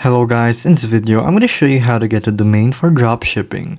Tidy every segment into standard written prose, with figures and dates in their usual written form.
Hello guys, in this video I'm going to show you how to get a domain for dropshipping.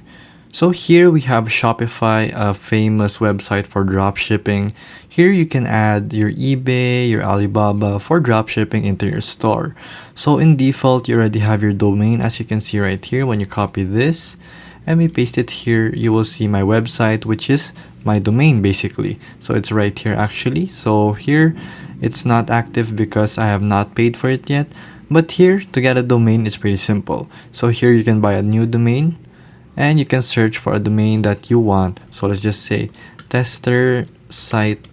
So here we have Shopify, a famous website for dropshipping. Here you can add your eBay, your Alibaba for dropshipping into your store. So in default you already have your domain, as you can see right here. When you copy this and we paste it here, you will see my website, which is my domain basically. So it's right here actually. So here it's not active because I have not paid for it yet. But here, to get a domain, is pretty simple. So here you can buy a new domain and you can search for a domain that you want. So let's just say tester site,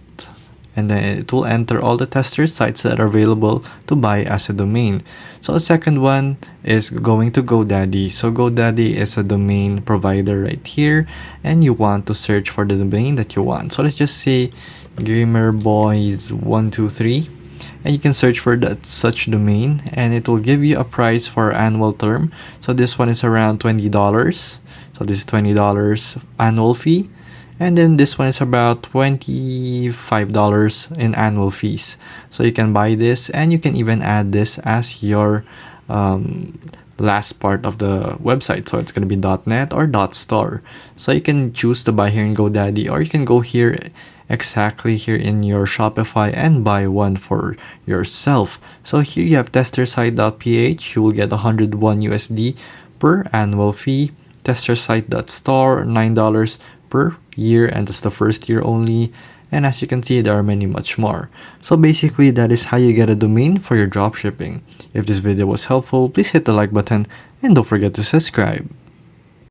and then it will enter all the tester sites that are available to buy as a domain. So a second one is going to GoDaddy. So GoDaddy is a domain provider right here, and you want to search for the domain that you want. So let's just say gamerboys123. and you can search for that such domain, and it will give you a price for annual term. So this one is around $20. So this is $20 annual fee, and then this one is about $25 in annual fees. So you can buy this, and you can even add this as your last part of the website. So it's going to be .net or .store. So you can choose to buy here in GoDaddy, or you can go here exactly here in your Shopify and buy one for yourself. So here you have testersite.ph. You will get 101 USD per annual fee. Testersite.store, $9 per year, and that's the first year only. And as you can see, there are many much more. So basically, that is how you get a domain for your dropshipping. If this video was helpful, please hit the like button and don't forget to subscribe.